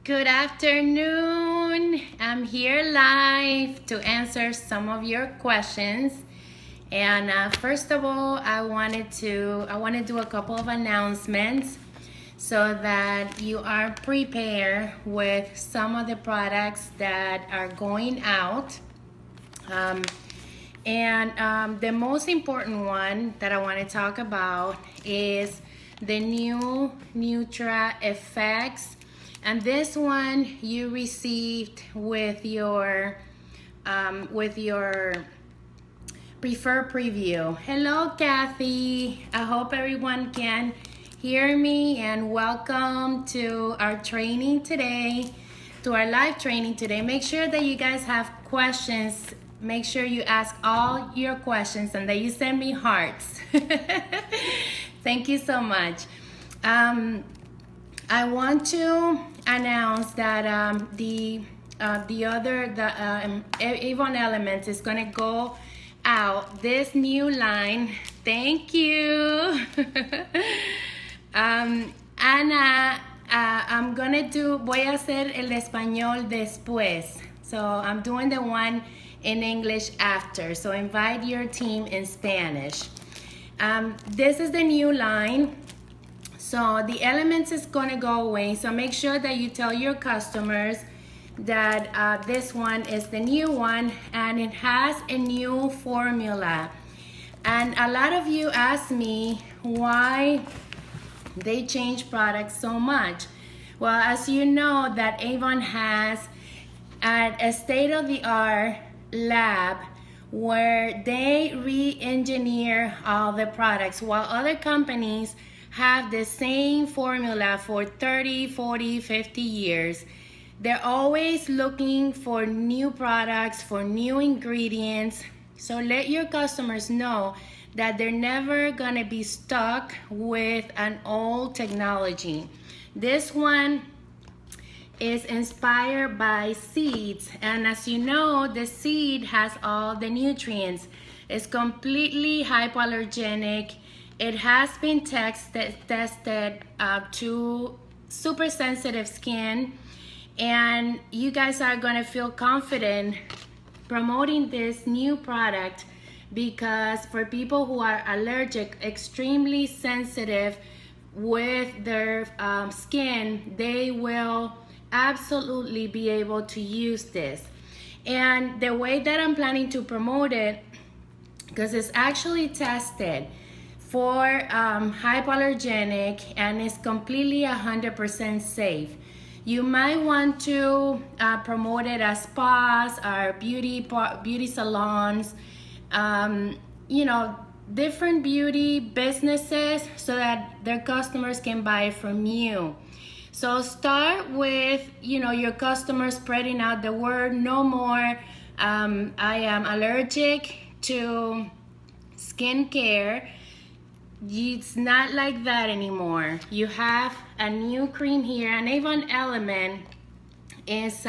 Good afternoon. I'm here live to answer some of your questions. And first of all, I want to do a couple of announcements so that you are prepared with some of the products that are going out. The most important one that I want to talk about is the new Nutra Effects. And this one you received with your preferred preview. Hello, Kathy. I hope everyone can hear me, and welcome to our training today, to our live training today. Make sure that you guys have questions. Make sure you ask all your questions and that you send me hearts. Thank you so much. I want to announce that Avon Elements is going to go out this new line. Thank you. Ana, voy a hacer el español después. So I'm doing the one in English after. So invite your team in Spanish. This is the new line. So the Elements is going to go away. So make sure that you tell your customers that this one is the new one and it has a new formula. And a lot of you ask me why they change products so much. Well, as you know, that Avon has a state-of-the-art lab where they re-engineer all the products, while other companies have the same formula for 30, 40, 50 years. They're always looking for new products, for new ingredients. So let your customers know that they're never gonna be stuck with an old technology. This one is inspired by seeds, and as you know, the seed has all the nutrients. It's completely hypoallergenic. It has been tested to super sensitive skin, and you guys are gonna feel confident promoting this new product because for people who are allergic, extremely sensitive with their skin, they will absolutely be able to use this. And the way that I'm planning to promote it, because it's actually tested for hypoallergenic and it's completely 100% safe. You might want to promote it at spas or beauty salons, you know, different beauty businesses so that their customers can buy it from you. So start with, you know, your customers spreading out the word. No more, I am allergic to skincare. It's not like that anymore. You have a new cream here, an Avon Element is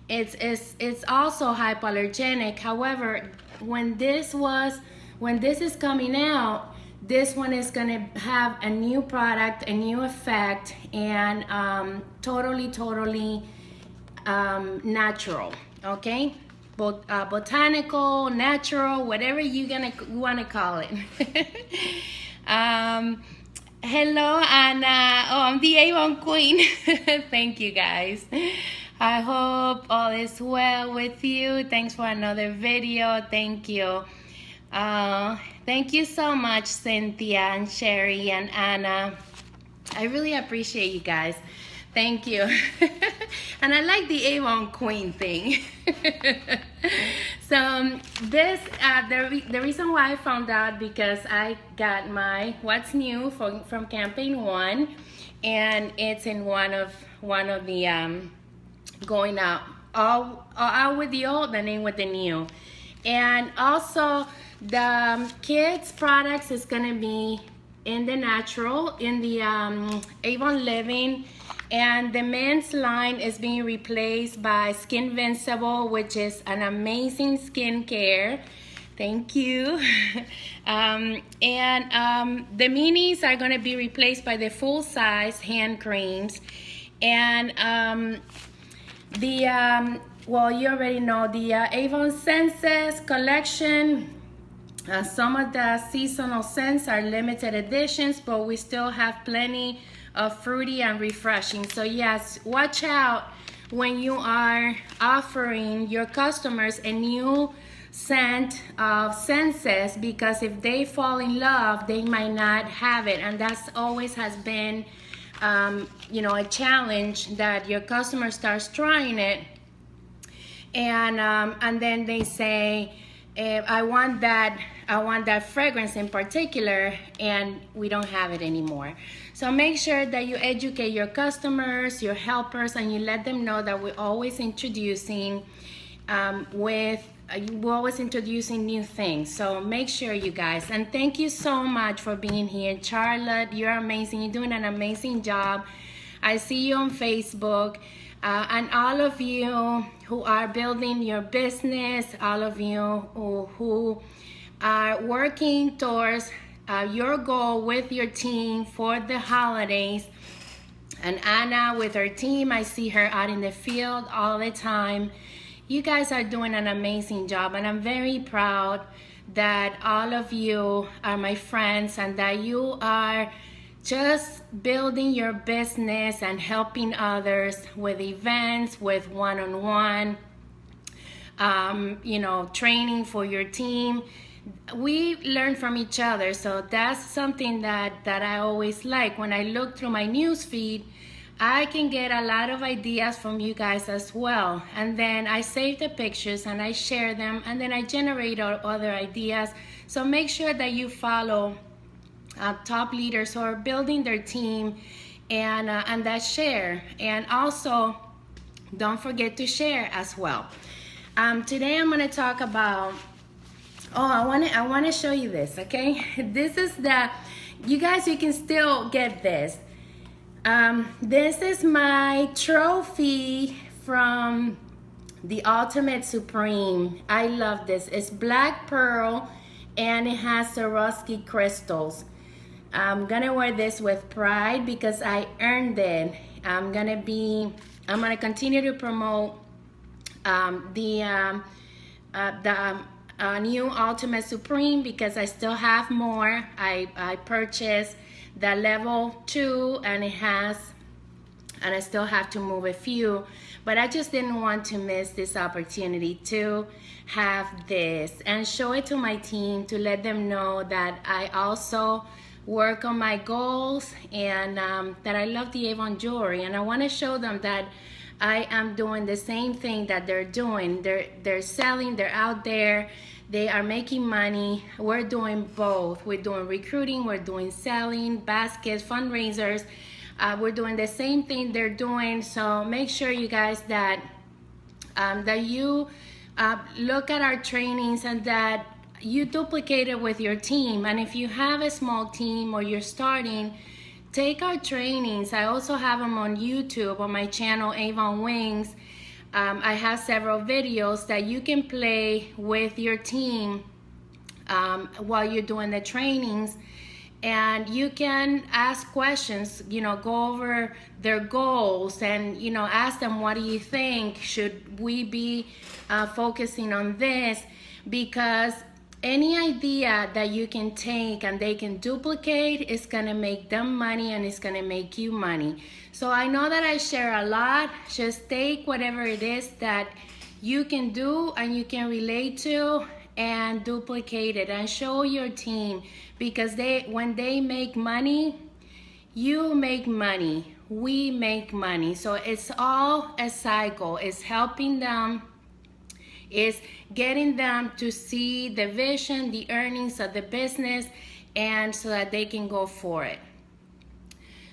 it's also hypoallergenic. However, when this is coming out, this one is gonna have a new product, a new effect, and totally natural. Okay, botanical, natural, whatever you wanna call it. Hello, Anna. Oh, I'm the Avon Queen. Thank you, guys. I hope all is well with you. Thanks for another video. Thank you. Thank you so much, Cynthia and Sherry and Anna. I really appreciate you guys. Thank you. And I like the Avon Queen thing. So this, the reason why I found out, because I got my What's New from Campaign 1, and it's in one of the going out, all out with the old and in with the new. And also the kids products is gonna be in the natural, in the Avon Living. And the men's line is being replaced by Skinvincible, which is an amazing skincare. Thank you. The minis are going to be replaced by the full-size hand creams. And well, you already know the Avon Senses collection. Some of the seasonal scents are limited editions, but we still have plenty of fruity and refreshing. So yes, watch out when you are offering your customers a new scent of Senses, because if they fall in love, they might not have it. And that's always has been a challenge, that your customer starts trying it and then they say, I want that fragrance in particular, and we don't have it anymore. So make sure that you educate your customers, your helpers, and you let them know that we're always introducing new things. So make sure, you guys. And thank you so much for being here. Charlotte, you're amazing. You're doing an amazing job. I see you on Facebook. And all of you who are building your business, all of you who are working towards your goal with your team for the holidays. And Anna with her team, I see her out in the field all the time. You guys are doing an amazing job, and I'm very proud that all of you are my friends and that you are just building your business and helping others with events, with one-on-one, training for your team. We learn from each other, so that's something that I always like. When I look through my news feed, I can get a lot of ideas from you guys as well. And then I save the pictures and I share them, and then I generate other ideas. So make sure that you follow top leaders who are building their team and that share. And also, don't forget to share as well. Today I'm going to talk about, I want to show you this, okay? This is you guys, you can still get this. This is my trophy from the Ultimate Supreme. I love this. It's black pearl and it has Swarovski crystals. I'm gonna wear this with pride because I earned it. I'm gonna continue to promote the new Ultimate Supreme because I still have more. I purchased the level 2 and I still have to move a few, but I just didn't want to miss this opportunity to have this and show it to my team, to let them know that I also work on my goals and that I love the Avon jewelry, and I want to show them that I am doing the same thing that they're doing. They're selling, they're out there, they are making money. We're doing both. We're doing recruiting, we're doing selling, baskets, fundraisers. We're doing the same thing they're doing. So make sure, you guys, that you look at our trainings and that you duplicate it with your team. And if you have a small team or you're starting, take our trainings. I also have them on YouTube on my channel, Avon Wings. I have several videos that you can play with your team while you're doing the trainings, and you can ask questions, go over their goals and, ask them, what do you think? Should we be focusing on this? Because any idea that you can take and they can duplicate is gonna make them money and it's gonna make you money. So I know that I share a lot. Just take whatever it is that you can do and you can relate to and duplicate it and show your team, because when they make money, you make money, we make money. So it's all a cycle. It's helping them, is getting them to see the vision, the earnings of the business, and so that they can go for it.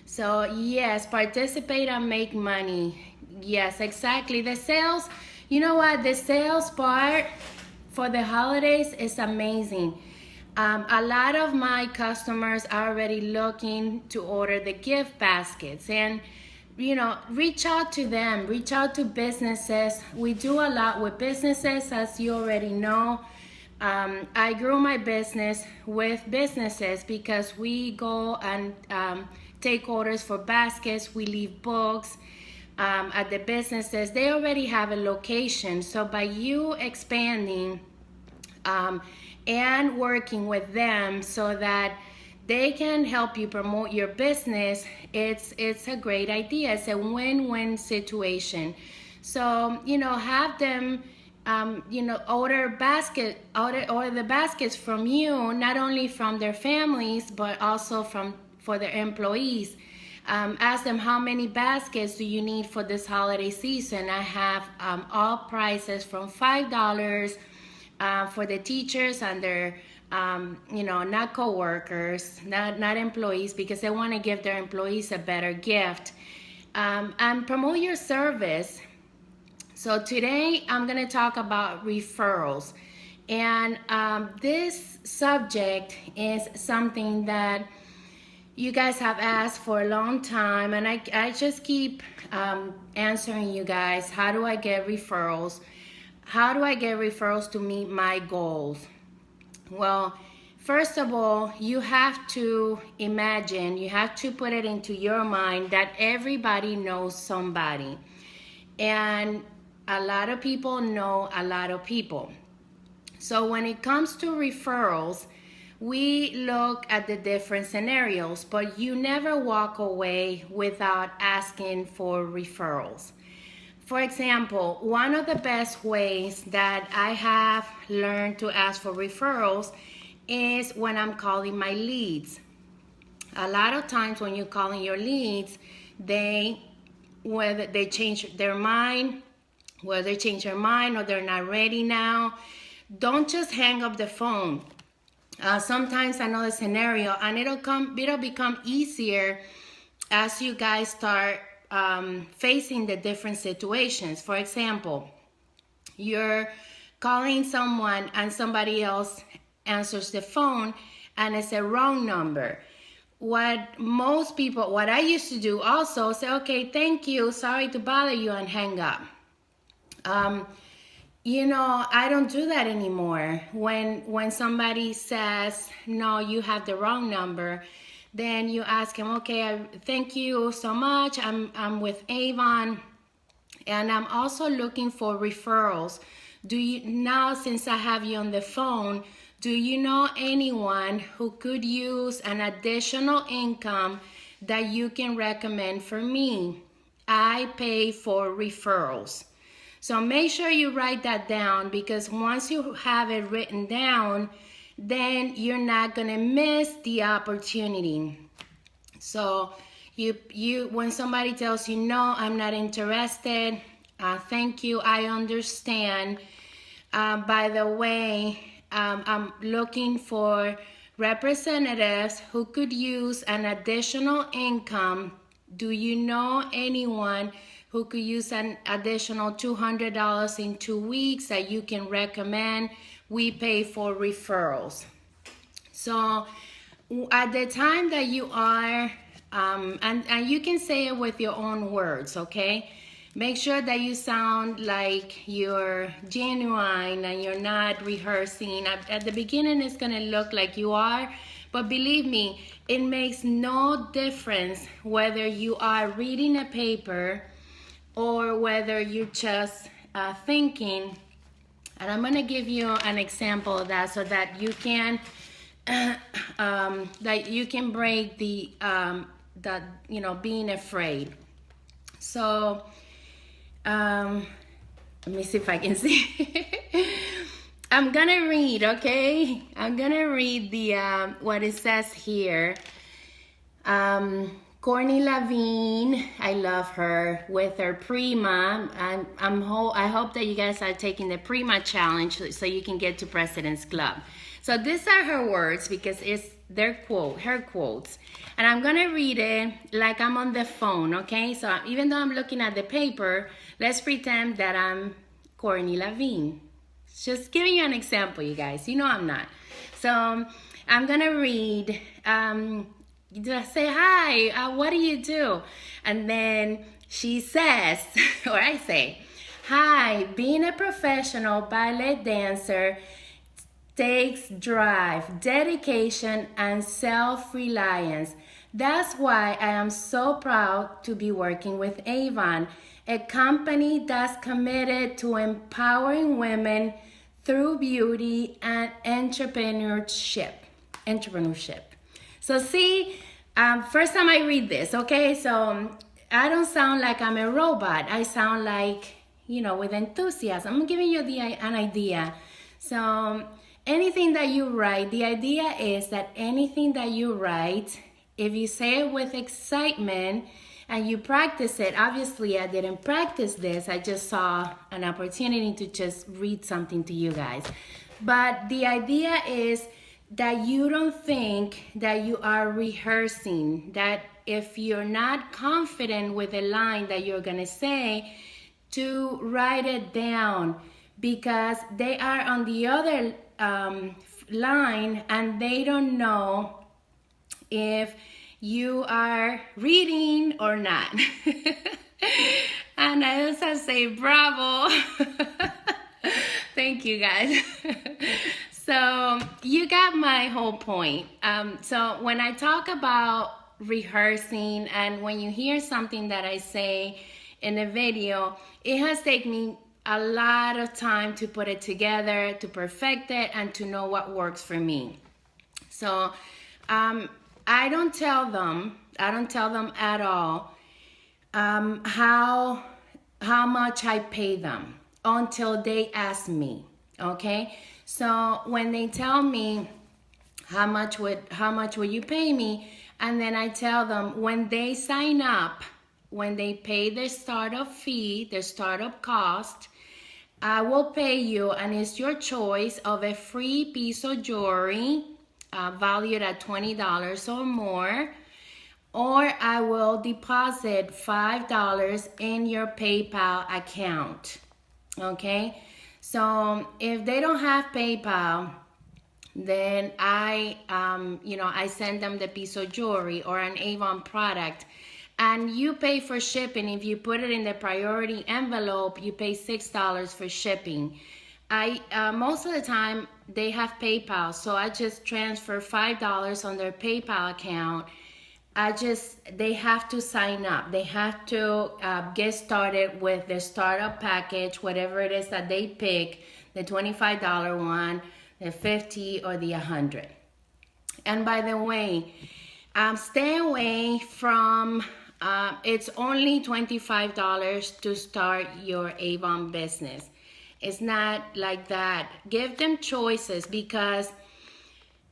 So yes, participate and make money. Yes, exactly. The sales, you know what? The sales part for the holidays is amazing. A lot of my customers are already looking to order the gift baskets, and reach out to them, reach out to businesses. We do a lot with businesses, as you already know. I grew my business with businesses because we go and take orders for baskets. We leave books at the businesses. They already have a location. So by you expanding and working with them so that they can help you promote your business, it's a great idea. It's a win-win situation. So, have them, order the baskets from you, not only from their families, but also for their employees. Ask them, how many baskets do you need for this holiday season? I have all prices from $5 for the teachers and their not co-workers, not employees, because they want to give their employees a better gift. And promote your service. So today I'm going to talk about referrals. And this subject is something that you guys have asked for a long time, and I just keep answering you guys. How do I get referrals? How do I get referrals to meet my goals? Well, first of all, you have to imagine, you have to put it into your mind that everybody knows somebody. And a lot of people know a lot of people. So when it comes to referrals, we look at the different scenarios, but you never walk away without asking for referrals. For example, one of the best ways that I have learned to ask for referrals is when I'm calling my leads. A lot of times when you're calling your leads, whether they change their mind or they're not ready now, don't just hang up the phone. Sometimes I know the scenario, and it'll become easier as you guys start facing the different situations. For example, you're calling someone and somebody else answers the phone and it's a wrong number. What I used to do also, say, okay, thank you, sorry to bother you, and hang up. I don't do that anymore. When somebody says, no, you have the wrong number, then you ask him, okay, thank you so much. I'm with Avon, and I'm also looking for referrals. Now, since I have you on the phone, do you know anyone who could use an additional income that you can recommend for me? I pay for referrals. So make sure you write that down, because once you have it written down, then you're not going to miss the opportunity. So when somebody tells you, no, I'm not interested, thank you, I understand. By the way, I'm looking for representatives who could use an additional income. Do you know anyone who could use an additional $200 in 2 weeks that you can recommend? We pay for referrals. So at the time that you are, and you can say it with your own words, okay? Make sure that you sound like you're genuine and you're not rehearsing. At the beginning, it's gonna look like you are, but believe me, it makes no difference whether you are reading a paper or whether you're just thinking. And I'm gonna give you an example of that so that you can break the being afraid. So let me see if I can see. I'm gonna read, okay? I'm gonna read the what it says here. Courtney Lavigne, I love her, with her Prima. I hope that you guys are taking the Prima challenge so you can get to President's Club. So these are her words, because it's her quotes. And I'm gonna read it like I'm on the phone, okay? So even though I'm looking at the paper, let's pretend that I'm Courtney Lavigne. Just giving you an example, you guys. You know I'm not. So I'm gonna read. Just say, hi, what do you do? And then she says, or I say, hi, being a professional ballet dancer takes drive, dedication, and self-reliance. That's why I am so proud to be working with Avon, a company that's committed to empowering women through beauty and entrepreneurship. So see, first time I read this, okay? So I don't sound like I'm a robot. I sound like, with enthusiasm. I'm giving you an idea. So anything that you write, the idea is that anything that you write, if you say it with excitement and you practice it, obviously I didn't practice this. I just saw an opportunity to just read something to you guys. But the idea is that you don't think that you are rehearsing, that if you're not confident with the line that you're gonna say, to write it down, because they are on the other line and they don't know if you are reading or not. And I also say bravo. Thank you guys. So you got my whole point. So when I talk about rehearsing, and when you hear something that I say in a video, it has taken me a lot of time to put it together, to perfect it, and to know what works for me. So I don't tell them at all how much I pay them until they ask me, okay? So when they tell me how much would you pay me, and then I tell them when they sign up, when they pay their startup fee, their startup cost, I will pay you, and it's your choice of a free piece of jewelry valued at $20 or more, or I will deposit $5 in your PayPal account. Okay, so if they don't have PayPal, then I send them the piece of jewelry or an Avon product, and you pay for shipping. If you put it in the priority envelope, you pay $6 for shipping. Most of the time they have PayPal, so I just transfer $5 on their PayPal account. They have to sign up. They have to get started with the startup package, whatever it is that they pick, the $25 one, the $50 or the $100. And by the way, stay away from, it's only $25 to start your Avon business. It's not like that. Give them choices, because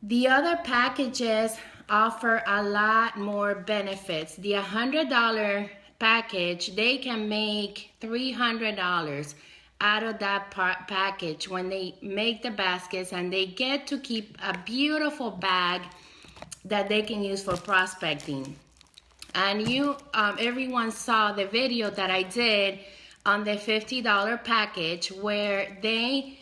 the other packages offer a lot more benefits. The $100 package, they can make $300 out of that package when they make the baskets, and they get to keep a beautiful bag that they can use for prospecting. And everyone saw the video that I did on the $50 package, where they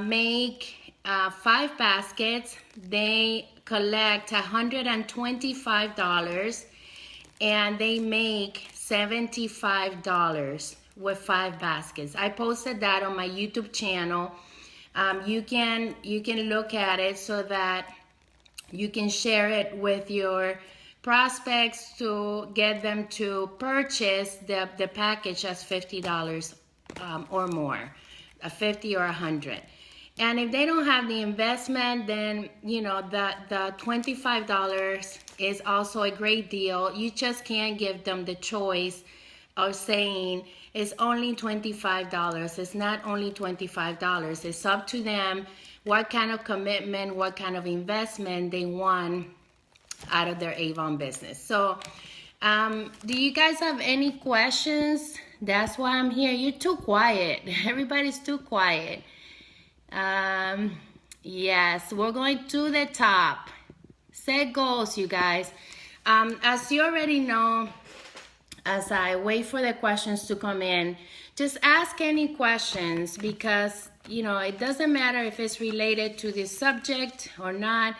make 5 baskets. They collect $125, and they make $75 with 5 baskets. I posted that on my YouTube channel. You can look at it so that you can share it with your prospects to get them to purchase the package as $50 or more, a $50 or $100. And if they don't have the investment, then the $25 is also a great deal. You just can't give them the choice of saying it's only $25. It's not only $25. It's up to them what kind of commitment, what kind of investment they want out of their Avon business. So do you guys have any questions? That's why I'm here. You're too quiet. Everybody's too quiet. Yes, we're going to the top. Set goals, you guys. As you already know, as I wait for the questions to come in, just ask any questions, because it doesn't matter if it's related to this subject or not.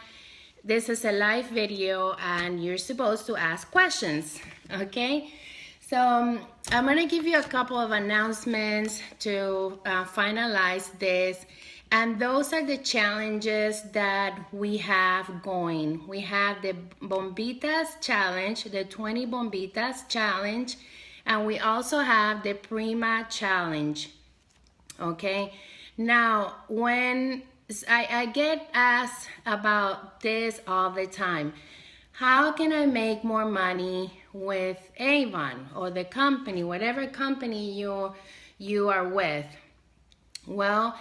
This is a live video and you're supposed to ask questions, okay? So I'm gonna give you a couple of announcements to finalize this. And those are the challenges that we have going. We have the Bombitas Challenge, the 20 Bombitas Challenge, and we also have the Prima Challenge. Okay, now when I get asked about this all the time, how can I make more money with Avon or the company, whatever company you are with? Well,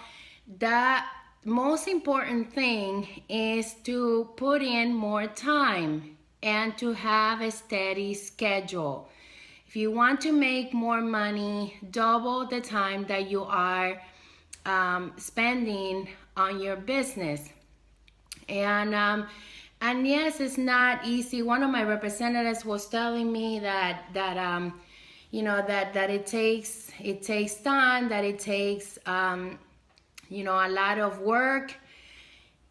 the most important thing is to put in more time and to have a steady schedule. If you want to make more money, double the time that you are spending on your business. And yes, it's not easy. One of my representatives was telling me that it takes time, that it takes a lot of work.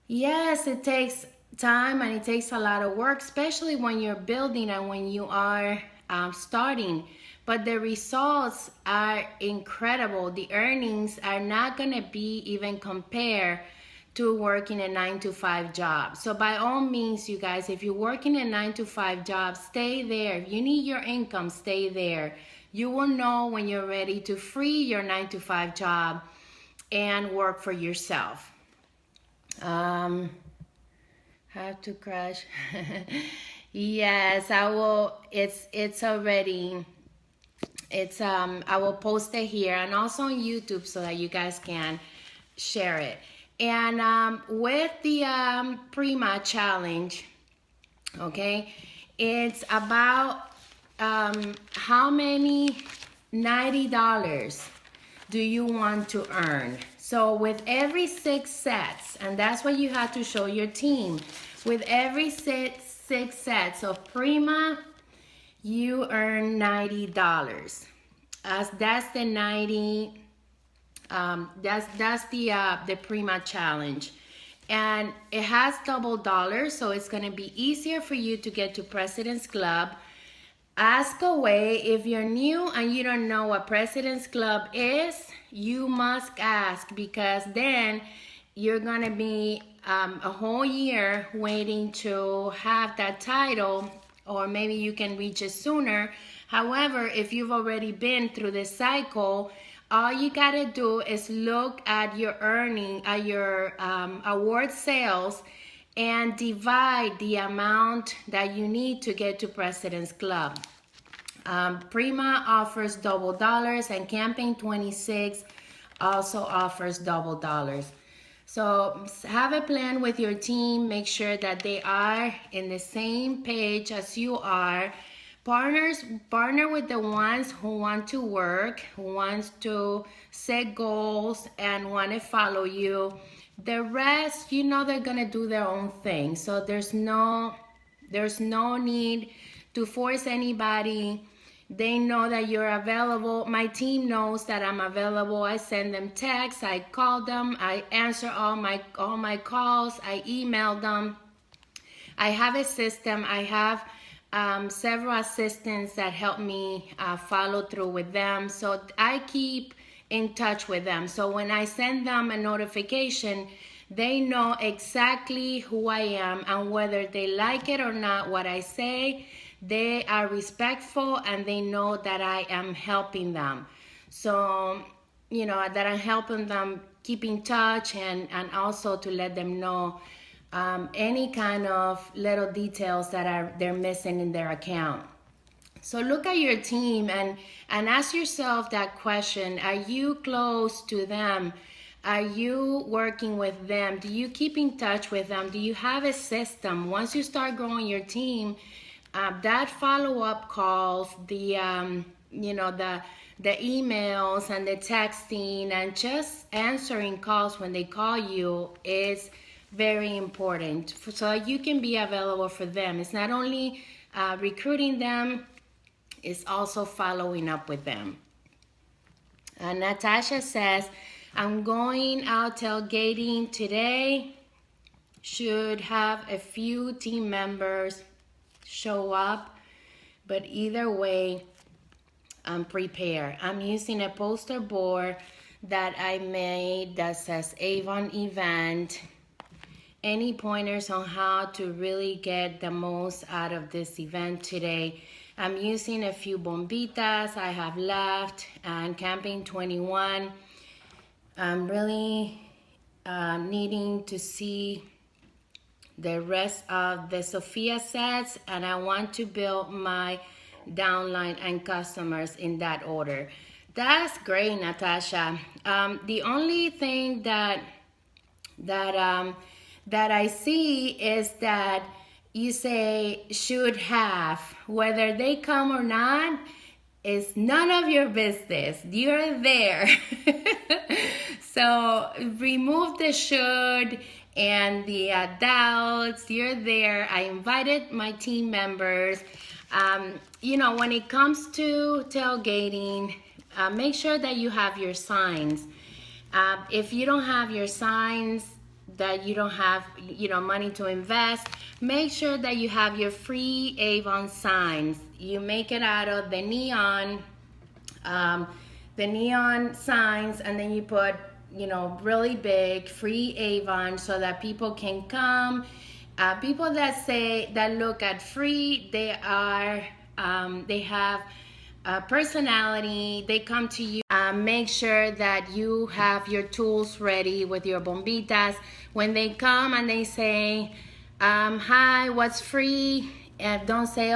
Yes, it takes time and it takes a lot of work, especially when you're building and when you are starting. But the results are incredible. The earnings are not going to be even compared to working a 9-to-5 job. So by all means, you guys, if you're working a 9-to-5 job, stay there. If you need your income, stay there. You will know when you're ready to free your 9-to-5 job and work for yourself. Have to crash. Yes, I will. It's already. I will post it here and also on YouTube so that you guys can share it. And with the Prima Challenge, okay, it's about how many $90 do you want to earn? So with every 6 sets, and that's what you have to show your team, with every 6 sets of Prima, you earn $90. That's the 90. That's the Prima Challenge, and it has double dollars, so it's gonna be easier for you to get to President's Club. Ask away. If you're new and you don't know what President's Club is, you must ask, because then you're gonna be a whole year waiting to have that title, or maybe you can reach it sooner. However, if you've already been through this cycle, all you gotta do is look at your at your award sales, and divide the amount that you need to get to President's Club. Prima offers double dollars, and Campaign 26 also offers double dollars. So have a plan with your team. Make sure that they are in the same page as you are. Partner with the ones who want to work, who wants to set goals and want to follow you. The rest, they're gonna do their own thing. So there's no need to force anybody. They know that you're available. My team knows that I'm available. I send them texts, I call them, I answer all my calls, I email them. I have a system. I have several assistants that help me follow through with them. So I keep in touch with them. So when I send them a notification, they know exactly who I am, and whether they like it or not what I say, they are respectful and they know that I am helping them. So, that I'm helping them keep in touch, and also to let them know any kind of little details that they're missing in their account. So look at your team and ask yourself that question. Are you close to them? Are you working with them? Do you keep in touch with them? Do you have a system? Once you start growing your team, that follow-up calls, the emails and the texting and just answering calls when they call you is very important, so you can be available for them. It's not only recruiting them, it's also following up with them. Natasha says, I'm going out tailgating today. Should have a few team members show up, but either way, I'm prepared. I'm using a poster board that I made that says Avon event. Any pointers on how to really get the most out of this event today? I'm using a few bombitas I have left and campaign 21. I'm really needing to see the rest of the Sophia sets, and I want to build my downline and customers in that order. That's great, Natasha. The only thing that I see is that you say should have. Whether they come or not is none of your business. You're there. So remove the should and the doubts. You're there. I invited my team members. When it comes to tailgating, make sure that you have your signs. If you don't have your signs, that you don't have money to invest, make sure that you have your free Avon signs. You make it out of the neon signs, and then you put really big free Avon so that people can come. People that look at free, they have personality. They come to you. Make sure that you have your tools ready with your bombitas. When they come and they say, hi, what's free? Don't say,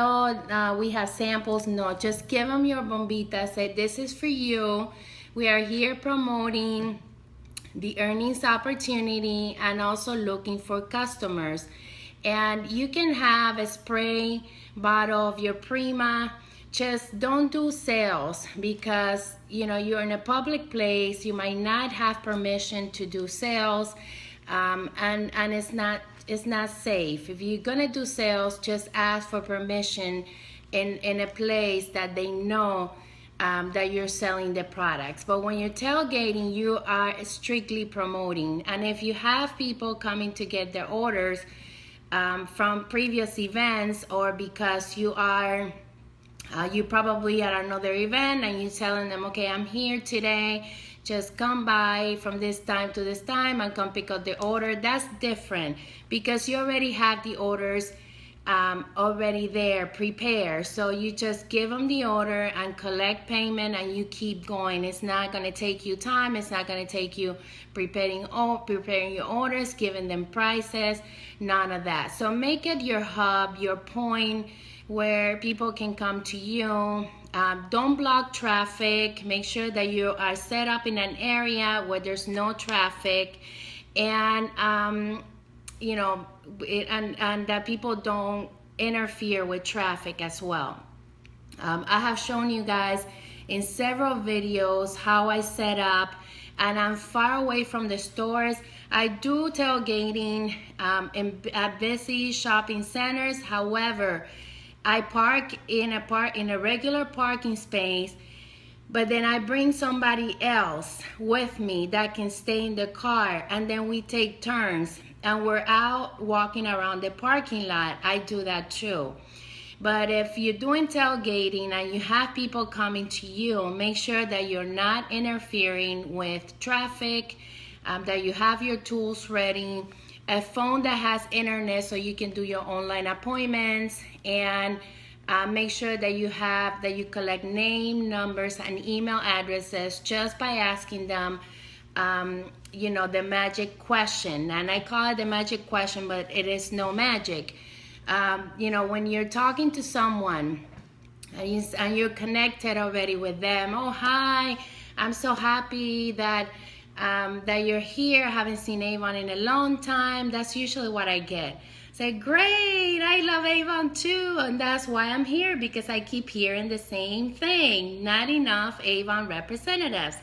we have samples. No, just give them your bombitas. Say, this is for you. We are here promoting the earnings opportunity and also looking for customers. And you can have a spray bottle of your Prima. Just don't do sales, because you're in a public place. You might not have permission to do sales, and it's not safe. If you're gonna do sales, just ask for permission in a place that they know that you're selling the products. But when you're tailgating, you are strictly promoting. And if you have people coming to get their orders from previous events, or because you probably at another event and you're telling them, okay, I'm here today, just come by from this time to this time and come pick up the order. That's different, because you already have the orders already there prepared. So you just give them the order and collect payment, and you keep going. It's not going to take you time. It's not going to take you preparing your orders, giving them prices, none of that. So make it your hub, your point where people can come to you. Don't block traffic. Make sure that you are set up in an area where there's no traffic, and and that people don't interfere with traffic as well. I have shown you guys in several videos how I set up, and I'm far away from the stores. I do tailgating at busy shopping centers. However, I park in a regular parking space, but then I bring somebody else with me that can stay in the car, and then we take turns and we're out walking around the parking lot. I do that too. But if you're doing tailgating and you have people coming to you, make sure that you're not interfering with traffic, that you have your tools ready, a phone that has internet so you can do your online appointments, and make sure that you collect name, numbers, and email addresses just by asking them the magic question. And I call it the magic question, but it is no magic. When you're talking to someone and you're connected already with them, oh, hi, I'm so happy that you're here. I haven't seen Avon in a long time. That's usually what I get. Say, great, I love Avon too, and that's why I'm here, because I keep hearing the same thing. Not enough Avon representatives.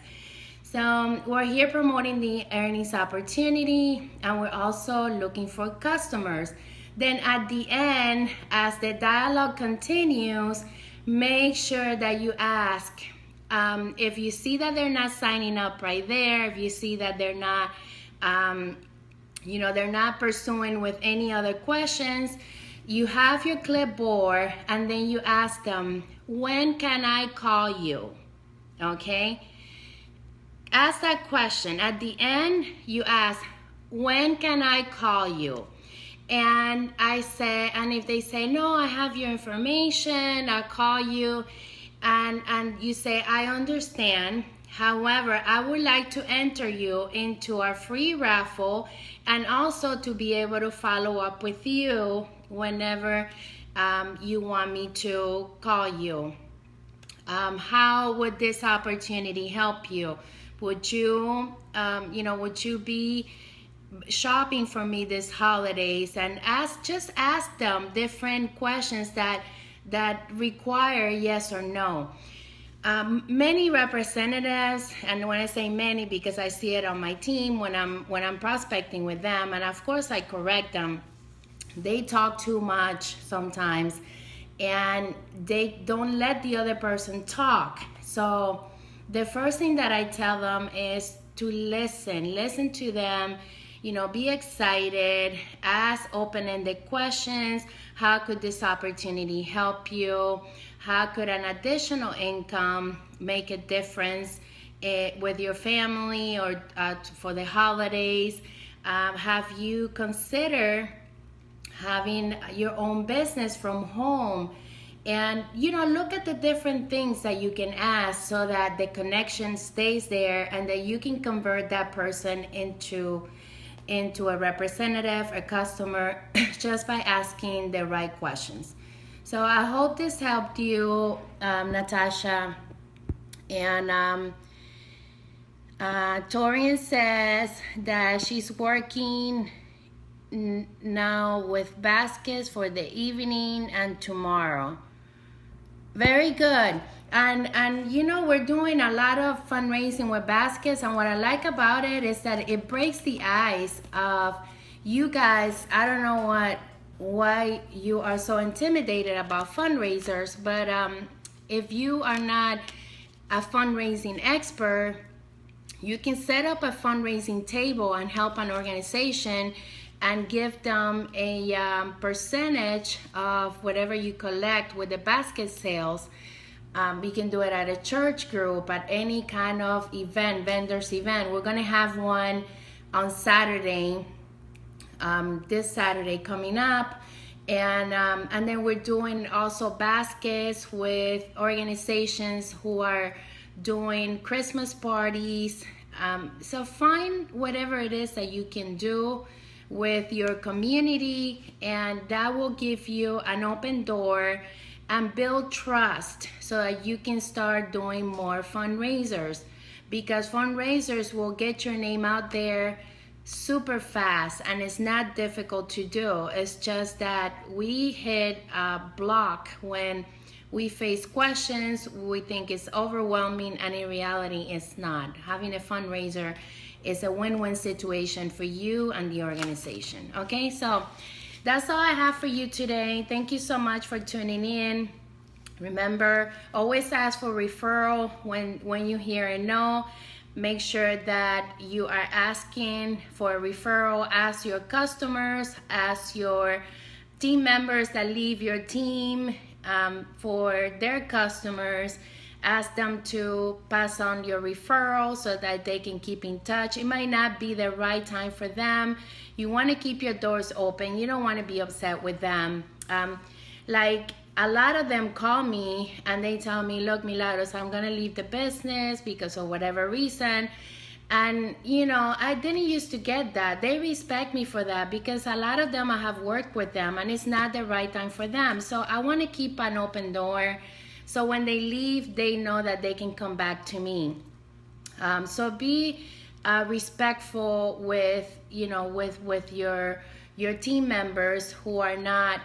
So we're here promoting the earnings opportunity, and we're also looking for customers. Then at the end, as the dialogue continues, make sure that you ask, if you see that they're not signing up right there, if you see that they're not, they're not pursuing with any other questions, you have your clipboard, and then you ask them, when can I call you? Okay? ask that question. At the end, you ask, when can I call you? And I say, and if they say, no, I have your information, I'll call you. And you say, I understand. However, I would like to enter you into our free raffle and also to be able to follow up with you whenever you want me to call you. How would this opportunity help you? Would you, would you be shopping for me this holidays? And just ask them different questions that require yes or no. Many representatives, and when I say many, because I see it on my team when I'm prospecting with them, and of course I correct them, they talk too much sometimes, and they don't let the other person talk. So the first thing that I tell them is to listen to them, be excited, ask open-ended questions. How could this opportunity help you? How could an additional income make a difference with your family or for the holidays? Have you considered having your own business from home? And look at the different things that you can ask so that the connection stays there and that you can convert that person into a representative, a customer, just by asking the right questions. So I hope this helped you, Natasha. And Torian says that she's working now with baskets for the evening and tomorrow. Very good. And we're doing a lot of fundraising with baskets, and what I like about it is that it breaks the ice of you guys. I don't know why you are so intimidated about fundraisers, but if you are not a fundraising expert, you can set up a fundraising table and help an organization and give them a percentage of whatever you collect with the basket sales. We can do it at a church group, at any kind of event, vendor's event. We're gonna have one on Saturday, this Saturday coming up. And then we're doing also baskets with organizations who are doing Christmas parties. So find whatever it is that you can do with your community, and that will give you an open door and build trust so that you can start doing more fundraisers, because fundraisers will get your name out there super fast, and it's not difficult to do. It's just that we hit a block when we face questions. We think it's overwhelming, and in reality it's not. Having a fundraiser is a win-win situation for you and the organization. Okay, so that's all I have for you today. Thank you so much for tuning in. Remember, always ask for referral when you hear a no. Make sure that you are asking for a referral. Ask your customers, ask your team members that leave your team for their customers. Ask them to pass on your referral so that they can keep in touch. It might not be the right time for them. You want to keep your doors open. You don't want to be upset with them. Like a lot of them call me and they tell me, look, Milagros, I'm going to leave the business because of whatever reason. And, I didn't used to get that. They respect me for that because a lot of them, I have worked with them and it's not the right time for them. So I want to keep an open door. So when they leave, they know that they can come back to me. So be respectful with, with your team members who are not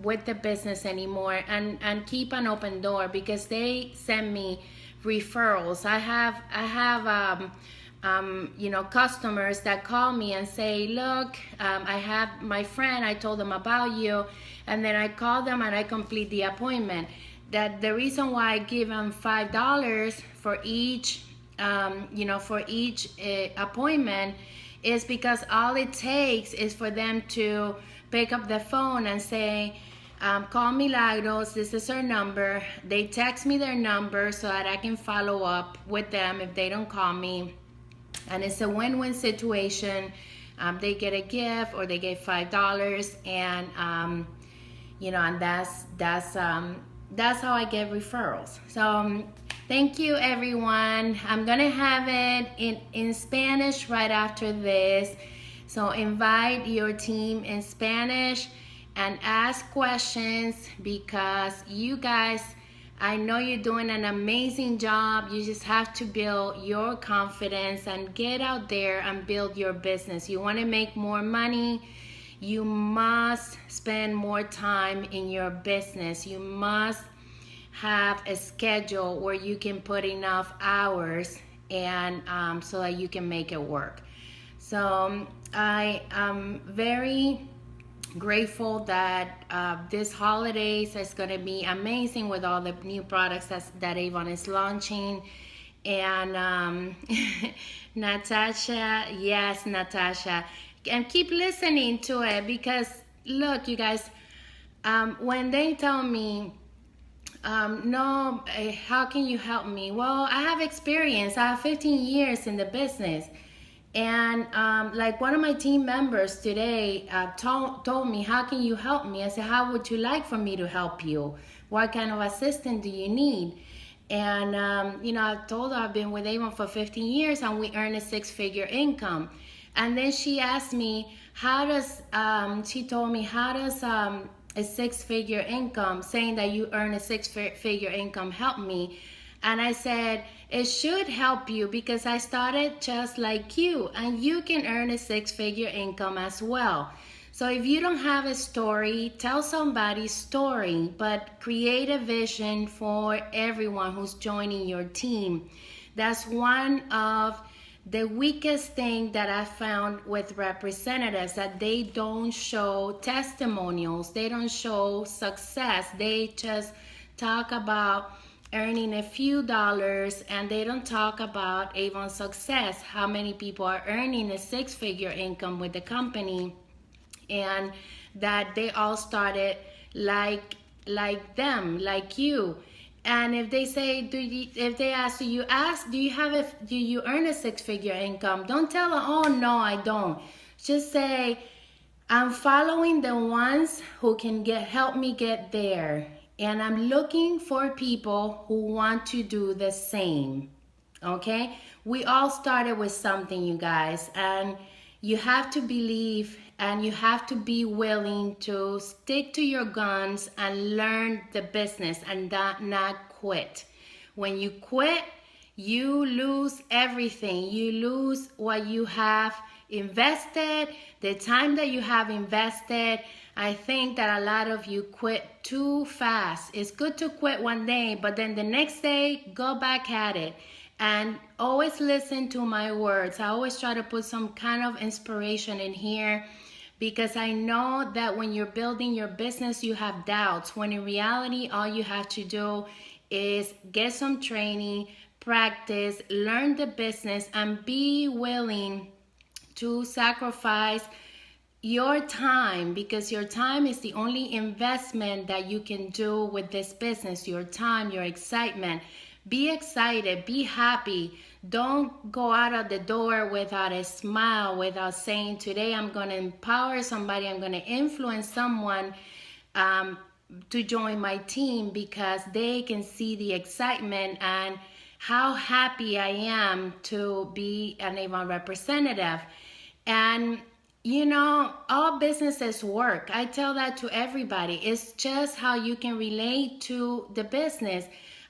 with the business anymore, and keep an open door because they send me referrals. I have customers that call me and say, look, I have my friend, I told them about you, and then I call them and I complete the appointment. That the reason why I give them $5 for each, appointment is because all it takes is for them to pick up the phone and say, Call Milagros. This is her number. They text me their number so that I can follow up with them if they don't call me. And it's a win-win situation. They get a gift or they get $5, and and that's how I get referrals. So thank you, everyone. I'm gonna have it in Spanish right after this. So invite your team in Spanish and ask questions, because you guys, I know you're doing an amazing job. You just have to build your confidence and get out there and build your business. You want to make more money, you must spend more time in your business. You must have a schedule where you can put enough hours, and so that you can make it work. So I am very grateful that this holidays is going to be amazing with all the new products that Avon is launching. And Natasha, yes, Natasha, and keep listening to it, because look, you guys, when they tell me, no, how can you help me? Well, I have experience. I have 15 years in the business. And like one of my team members today told me, how can you help me? I said, how would you like for me to help you? What kind of assistance do you need? And, I told her I've been with Avon for 15 years and we earn a 6-figure income. And then she asked me, she told me, how does a 6-figure income, saying that you earn a 6-figure income, help me? And I said, it should help you, because I started just like you, and you can earn a 6-figure income as well. So if you don't have a story, tell somebody's story, but create a vision for everyone who's joining your team. That's one of the weakest thing that I found with representatives, that they don't show testimonials, they don't show success. They just talk about earning a few dollars, and they don't talk about Avon success, how many people are earning a 6-figure income with the company, and that they all started like them, like you. And if they say, if they ask, do you earn a 6-figure income? Don't tell them, oh no, I don't. Just say, I'm following the ones who can help me get there. And I'm looking for people who want to do the same. Okay? We all started with something, you guys. And you have to believe, and you have to be willing to stick to your guns and learn the business and not quit. When you quit, you lose everything. You lose what you have invested, the time that you have invested. I think that a lot of you quit too fast. It's good to quit one day, but then the next day, go back at it. And always listen to my words. I always try to put some kind of inspiration in here, because I know that when you're building your business, you have doubts. When in reality, all you have to do is get some training, practice, learn the business, and be willing to sacrifice your time, because your time is the only investment that you can do with this business. Your time, your excitement. Be excited, be happy. Don't go out of the door without a smile, without saying, today I'm going to empower somebody, I'm going to influence someone to join my team, because they can see the excitement and how happy I am to be an Avon representative. And all businesses work. I tell that to everybody. It's just how you can relate to the business.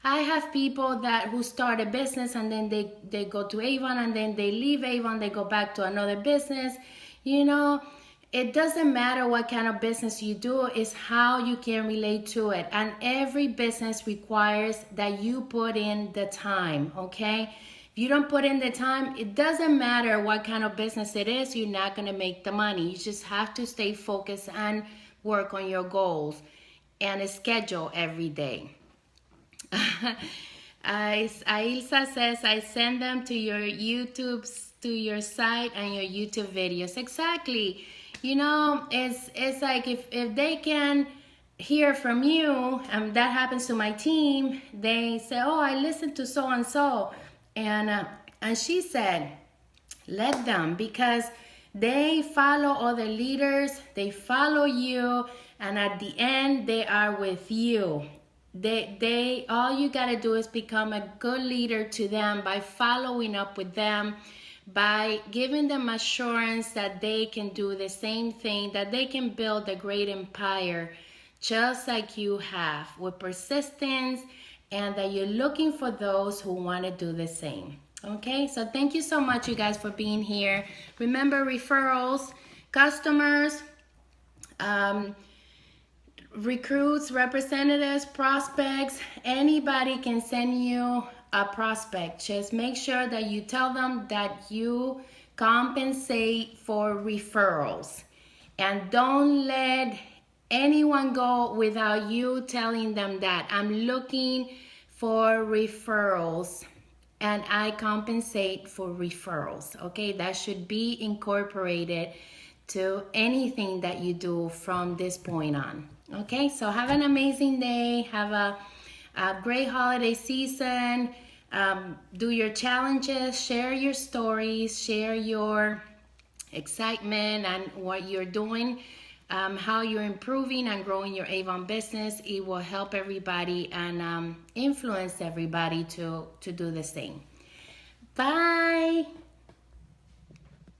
I have people who start a business and then they go to Avon, and then they leave Avon, they go back to another business. It doesn't matter what kind of business you do, it's how you can relate to it. And every business requires that you put in the time, okay? If you don't put in the time, it doesn't matter what kind of business it is, you're not going to make the money. You just have to stay focused and work on your goals and a schedule every day. Ailsa says, I send them to your YouTubes, to your site and your YouTube videos. Exactly. It's like if they can hear from you, that happens to my team, they say, oh, I listened to so and so, and she said, let them, because they follow other leaders, they follow you, and at the end they are with you. They all you got to do is become a good leader to them by following up with them, by giving them assurance that they can do the same thing, that they can build a great empire just like you have, with persistence, and that you're looking for those who want to do the same. Okay, so thank you so much, you guys, for being here. Remember, referrals, customers, recruits, representatives, prospects, anybody can send you a prospect. Just make sure that you tell them that you compensate for referrals, and don't let anyone go without you telling them that I'm looking for referrals and I compensate for referrals. Okay, that should be incorporated to anything that you do from this point on. Okay, so have an amazing day. Have a great holiday season. Do your challenges, share your stories, share your excitement and what you're doing, how you're improving and growing your Avon business. It will help everybody and influence everybody to do the same. Bye.